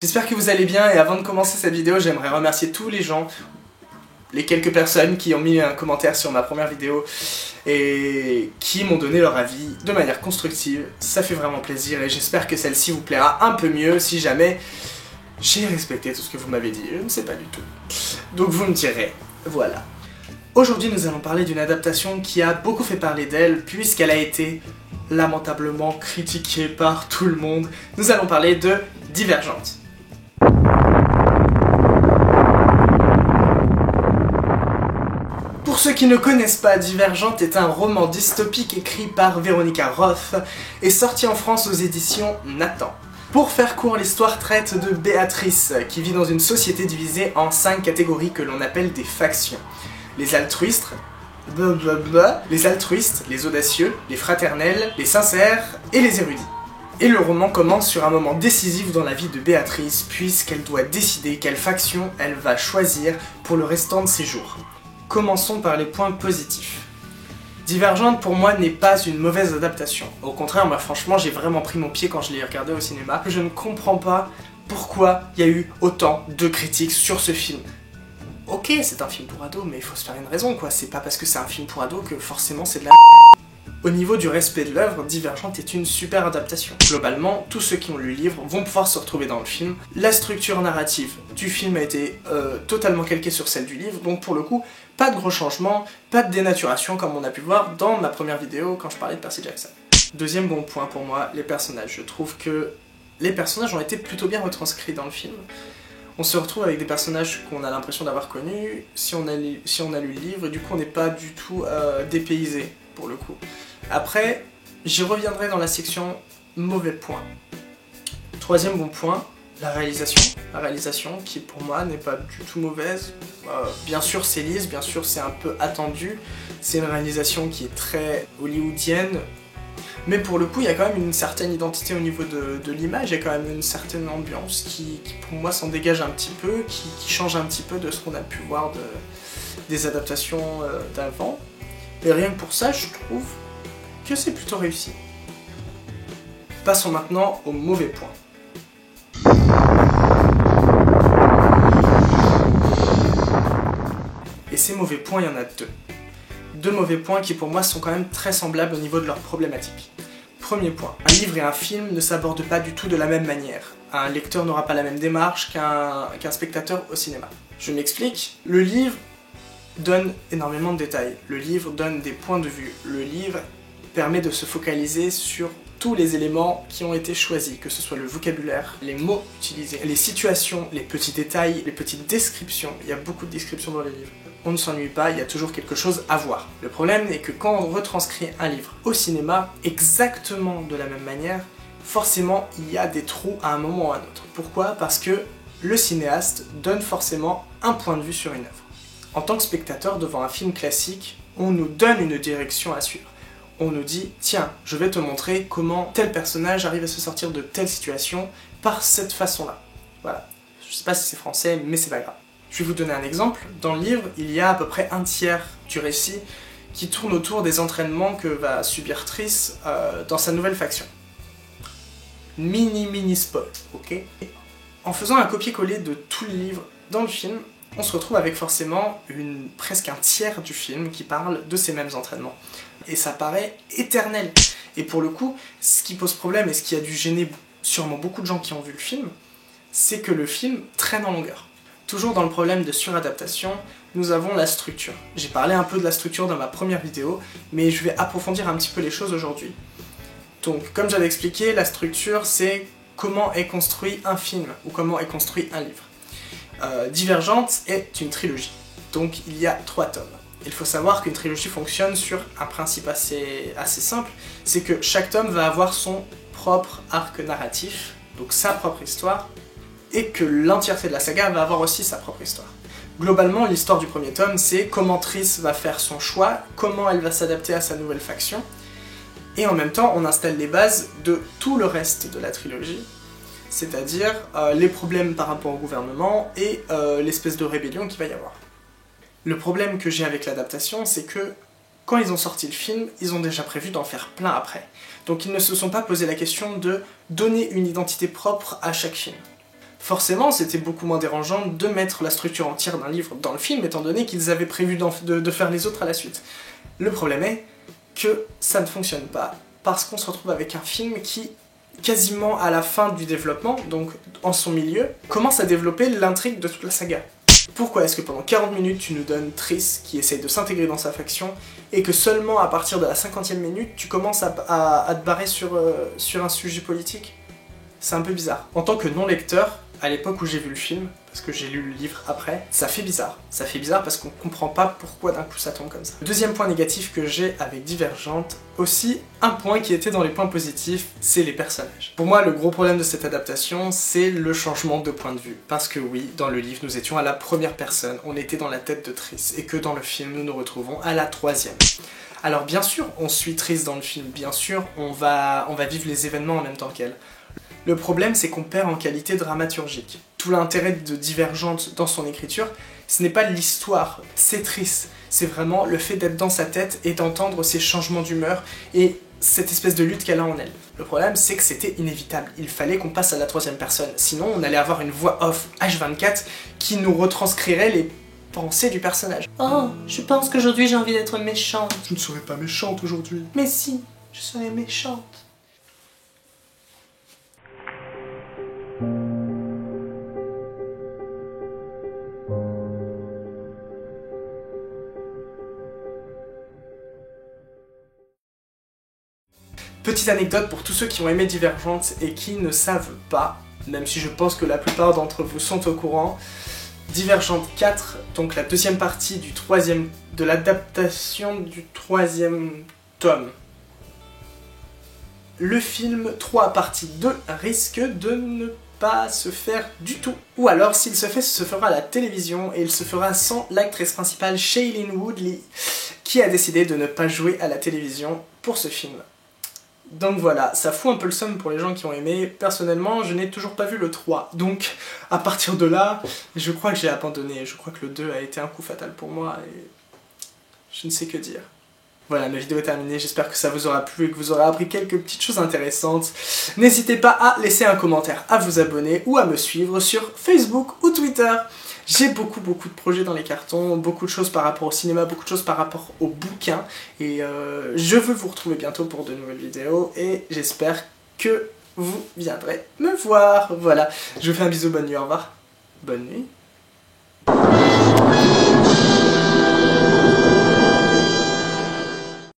J'espère que vous allez bien et avant de commencer cette vidéo, j'aimerais remercier tous les gens, les quelques personnes qui ont mis un commentaire sur ma première vidéo et qui m'ont donné leur avis de manière constructive. Ça fait vraiment plaisir et j'espère que celle-ci vous plaira un peu mieux si jamais j'ai respecté tout ce que vous m'avez dit. Je ne sais pas du tout. Donc vous me direz, voilà. Aujourd'hui nous allons parler d'une adaptation qui a beaucoup fait parler d'elle puisqu'elle a été lamentablement critiquée par tout le monde. Nous allons parler de Divergente. Pour ceux qui ne connaissent pas, Divergente est un roman dystopique écrit par Veronica Roth et sorti en France aux éditions Nathan. Pour faire court, l'histoire traite de Béatrice, qui vit dans une société divisée en 5 catégories que l'on appelle des factions. Les altruistes, les audacieux, les fraternels, les sincères et les érudits. Et le roman commence sur un moment décisif dans la vie de Béatrice, puisqu'elle doit décider quelle faction elle va choisir pour le restant de ses jours. Commençons par les points positifs. Divergente pour moi n'est pas une mauvaise adaptation. Au contraire, moi franchement j'ai vraiment pris mon pied quand je l'ai regardé au cinéma. Je ne comprends pas pourquoi il y a eu autant de critiques sur ce film. Ok, c'est un film pour ados, mais il faut se faire une raison quoi. C'est pas parce que c'est un film pour ados que forcément c'est de la Au niveau du respect de l'œuvre, Divergente est une super adaptation. Globalement, tous ceux qui ont lu le livre vont pouvoir se retrouver dans le film. La structure narrative du film a été totalement calquée sur celle du livre, donc pour le coup, pas de gros changements, pas de dénaturation comme on a pu voir dans ma première vidéo quand je parlais de Percy Jackson. Deuxième bon point pour moi, les personnages. Je trouve que les personnages ont été plutôt bien retranscrits dans le film. On se retrouve avec des personnages qu'on a l'impression d'avoir connus si on a lu le livre, et du coup on n'est pas du tout dépaysé pour le coup. Après, j'y reviendrai dans la section mauvais points. Troisième bon point, la réalisation. La réalisation qui pour moi n'est pas du tout mauvaise. Bien sûr c'est lisse, bien sûr c'est un peu attendu. C'est une réalisation qui est très hollywoodienne. Mais pour le coup, il y a quand même une certaine identité au niveau de l'image, il y a quand même une certaine ambiance qui pour moi s'en dégage un petit peu, qui change un petit peu de ce qu'on a pu voir des adaptations d'avant. Et rien que pour ça, je trouve que c'est plutôt réussi. Passons maintenant aux mauvais points. Et ces mauvais points, il y en a deux. Deux mauvais points qui pour moi sont quand même très semblables au niveau de leurs problématiques. Premier point, un livre et un film ne s'abordent pas du tout de la même manière. Un lecteur n'aura pas la même démarche qu'un spectateur au cinéma. Je m'explique, le livre donne énormément de détails, le livre donne des points de vue, le livre permet de se focaliser sur tous les éléments qui ont été choisis, que ce soit le vocabulaire, les mots utilisés, les situations, les petits détails, les petites descriptions. Il y a beaucoup de descriptions dans les livres. On ne s'ennuie pas, il y a toujours quelque chose à voir. Le problème est que quand on retranscrit un livre au cinéma, exactement de la même manière, forcément il y a des trous à un moment ou à un autre. Pourquoi? Parce que le cinéaste donne forcément un point de vue sur une œuvre. En tant que spectateur devant un film classique, on nous donne une direction à suivre. On nous dit, tiens, je vais te montrer comment tel personnage arrive à se sortir de telle situation par cette façon-là. Voilà. Je sais pas si c'est français, mais c'est pas grave. Je vais vous donner un exemple. Dans le livre, il y a à peu près un tiers du récit qui tourne autour des entraînements que va subir Triss dans sa nouvelle faction. Mini spoil, ok? En faisant un copier-coller de tout le livre dans le film, on se retrouve avec forcément presque un tiers du film qui parle de ces mêmes entraînements. Et ça paraît éternel. Et pour le coup, ce qui pose problème et ce qui a dû gêner sûrement beaucoup de gens qui ont vu le film, c'est que le film traîne en longueur. Toujours dans le problème de suradaptation, nous avons la structure. J'ai parlé un peu de la structure dans ma première vidéo, mais je vais approfondir un petit peu les choses aujourd'hui. Donc, comme j'avais expliqué, la structure, c'est comment est construit un film, ou comment est construit un livre. Divergente est une trilogie, donc il y a 3 tomes. Il faut savoir qu'une trilogie fonctionne sur un principe assez simple, c'est que chaque tome va avoir son propre arc narratif, donc sa propre histoire, et que l'entièreté de la saga va avoir aussi sa propre histoire. Globalement, l'histoire du premier tome, c'est comment Triss va faire son choix, comment elle va s'adapter à sa nouvelle faction, et en même temps, on installe les bases de tout le reste de la trilogie, c'est-à-dire les problèmes par rapport au gouvernement et l'espèce de rébellion qu'il va y avoir. Le problème que j'ai avec l'adaptation, c'est que quand ils ont sorti le film, ils ont déjà prévu d'en faire plein après. Donc ils ne se sont pas posé la question de donner une identité propre à chaque film. Forcément, c'était beaucoup moins dérangeant de mettre la structure entière d'un livre dans le film, étant donné qu'ils avaient prévu de faire les autres à la suite. Le problème est que ça ne fonctionne pas, parce qu'on se retrouve avec un film qui, quasiment à la fin du développement, donc en son milieu, commence à développer l'intrigue de toute la saga. Pourquoi est-ce que pendant 40 minutes tu nous donnes Triss qui essaye de s'intégrer dans sa faction, et que seulement à partir de la 50e minute tu commences à te barrer sur un sujet politique? C'est un peu bizarre. En tant que non-lecteur, à l'époque où j'ai vu le film, parce que j'ai lu le livre après, ça fait bizarre. Ça fait bizarre parce qu'on comprend pas pourquoi d'un coup ça tombe comme ça. Le deuxième point négatif que j'ai avec Divergente, aussi un point qui était dans les points positifs, c'est les personnages. Pour moi, le gros problème de cette adaptation, c'est le changement de point de vue. Parce que oui, dans le livre, nous étions à la première personne, on était dans la tête de Triss, et que dans le film, nous nous retrouvons à la troisième. Alors bien sûr, on suit Triss dans le film, bien sûr, on va vivre les événements en même temps qu'elle. Le problème, c'est qu'on perd en qualité dramaturgique. Tout l'intérêt de Divergente dans son écriture, ce n'est pas l'histoire, c'est Triss. C'est vraiment le fait d'être dans sa tête et d'entendre ses changements d'humeur et cette espèce de lutte qu'elle a en elle. Le problème, c'est que c'était inévitable. Il fallait qu'on passe à la troisième personne. Sinon, on allait avoir une voix off H24 qui nous retranscrirait les pensées du personnage. Oh, je pense qu'aujourd'hui j'ai envie d'être méchante. Je ne serai pas méchante aujourd'hui. Mais si, je serai méchante. Petite anecdote pour tous ceux qui ont aimé Divergente et qui ne savent pas, même si je pense que la plupart d'entre vous sont au courant, Divergente 4, donc la deuxième partie de l'adaptation du troisième tome. Le film 3 partie 2 risque de ne pas se faire du tout. Ou alors, s'il se fait, ce se fera à la télévision et il se fera sans l'actrice principale Shailene Woodley, qui a décidé de ne pas jouer à la télévision pour ce film. Donc voilà, ça fout un peu le seum pour les gens qui ont aimé. Personnellement, je n'ai toujours pas vu le 3. Donc, à partir de là, je crois que j'ai abandonné. Je crois que le 2 a été un coup fatal pour moi et je ne sais que dire. Voilà, ma vidéo est terminée. J'espère que ça vous aura plu et que vous aurez appris quelques petites choses intéressantes. N'hésitez pas à laisser un commentaire, à vous abonner ou à me suivre sur Facebook ou Twitter. J'ai beaucoup de projets dans les cartons, beaucoup de choses par rapport au cinéma, beaucoup de choses par rapport aux bouquins. Et je veux vous retrouver bientôt pour de nouvelles vidéos et j'espère que vous viendrez me voir. Voilà, je vous fais un bisou, bonne nuit, au revoir. Bonne nuit.